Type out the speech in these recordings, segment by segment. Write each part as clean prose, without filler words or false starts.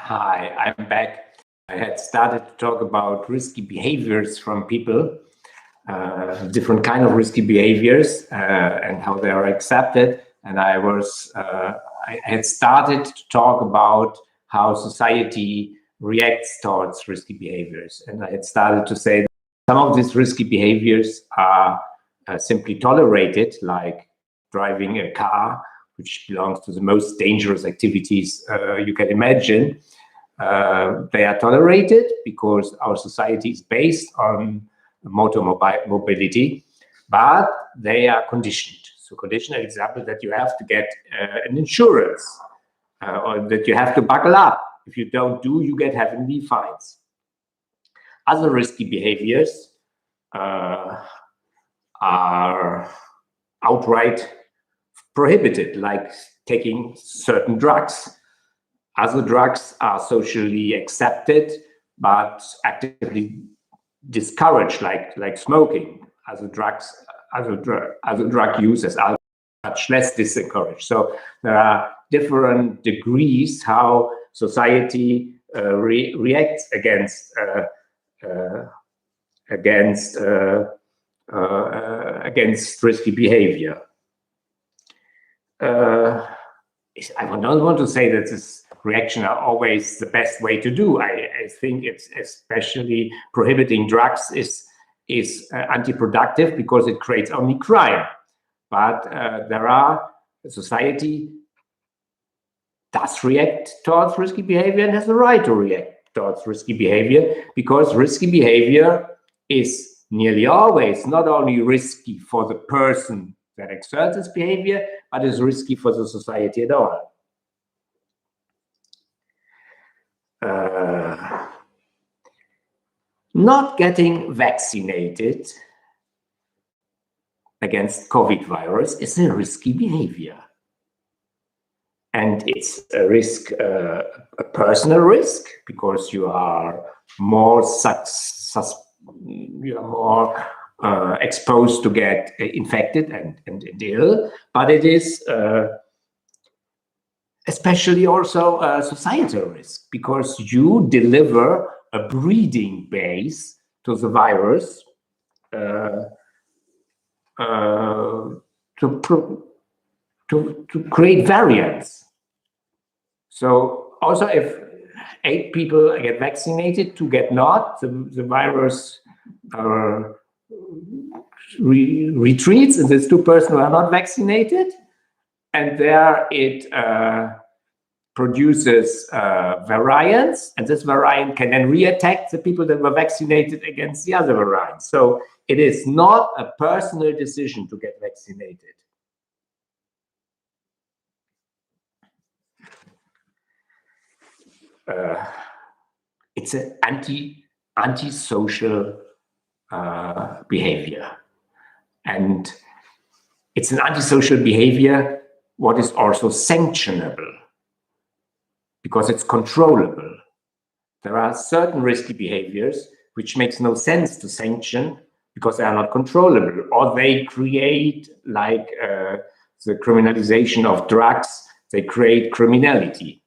Hi, I'm back. I had started to talk about risky behaviors from people, different kind of risky behaviors, and how they are accepted. And I had started to talk about how society reacts towards risky behaviors. And I had started to say that some of these risky behaviors are simply tolerated, like driving a car, which belongs to the most dangerous activities you can imagine. They are tolerated because our society is based on motor mobility, but they are conditioned. So conditional example that you have to get an insurance or that you have to buckle up. If you don't do, you get heavy fines. Other risky behaviors are outright prohibited, like taking certain drugs. Other drugs are socially accepted, but actively discouraged, like smoking. Other drug use as alcohol, much less discouraged. So there are different degrees how society reacts against risky behavior. I don't want to say that this reaction are always the best way to do. I think it's especially prohibiting drugs is anti-productive because it creates only crime. But society does react towards risky behavior and has the right to react towards risky behavior, because risky behavior is nearly always not only risky for the person that exerts this behavior, but is risky for the society at all. Not getting vaccinated against COVID virus is a risky behavior. And it's a risk, a personal risk, because you are more exposed to get infected and ill, but it is especially also a societal risk, because you deliver a breeding base to the virus to create variants. So also if 8 people get vaccinated, 2 get not, the virus retreats, and there's 2 persons who are not vaccinated, and there it produces variants, and this variant can then reattack the people that were vaccinated against the other variants. So it is not a personal decision to get vaccinated. It's an antisocial behavior, and it's an antisocial behavior what is also sanctionable, because it's controllable. There are certain risky behaviors which makes no sense to sanction because they are not controllable, or they create, like the criminalization of drugs, they create criminality.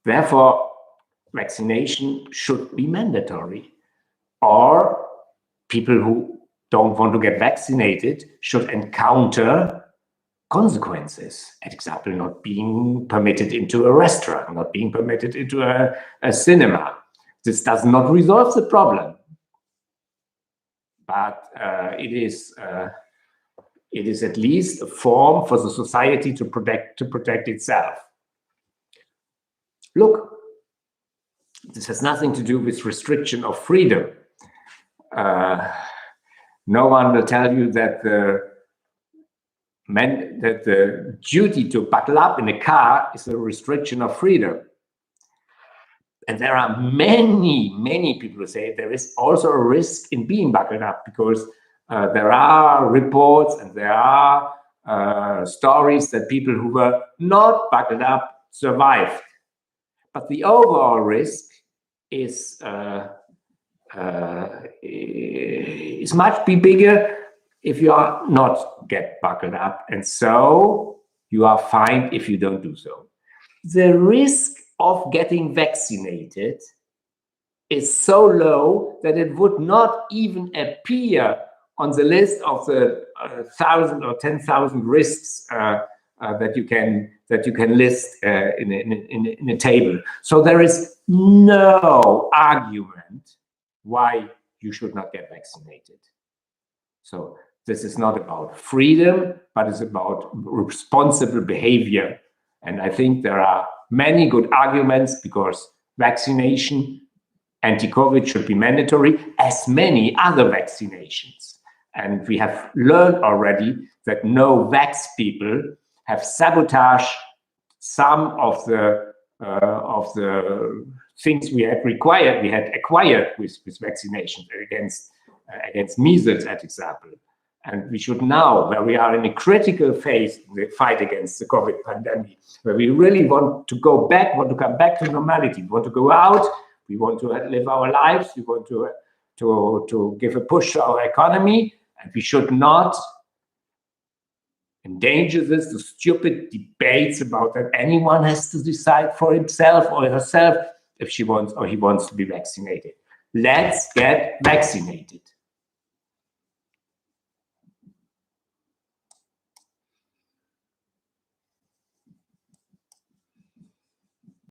Therefore, vaccination should be mandatory, or people who don't want to get vaccinated should encounter consequences. An example, not being permitted into a restaurant, not being permitted into a cinema. This does not resolve the problem, but it is at least a form for the society to protect itself. Look, this has nothing to do with restriction of freedom. No one will tell you that the duty to buckle up in a car is a restriction of freedom. And there are many people who say there is also a risk in being buckled up, because there are reports and there are stories that people who were not buckled up survived. But the overall risk is much bigger if you are not get buckled up. And so you are fined if you don't do so. The risk of getting vaccinated is so low that it would not even appear on the list of the 1,000 or 10,000 risks that you can list in a table. So there is no argument why you should not get vaccinated. So this is not about freedom, but it's about responsible behavior. And I think there are many good arguments, because vaccination, anti-COVID, should be mandatory, as many other vaccinations. And we have learned already that no-vax people have sabotaged some of the things we had acquired with vaccinations against measles, as example. And we should now, where we are in a critical phase in the fight against the COVID pandemic, where we really want to come back to normality, we want to go out, we want to live our lives, we want to give a push to our economy, and we should not endanger this to stupid debates about that anyone has to decide for himself or herself if she wants or he wants to be vaccinated. Let's get vaccinated.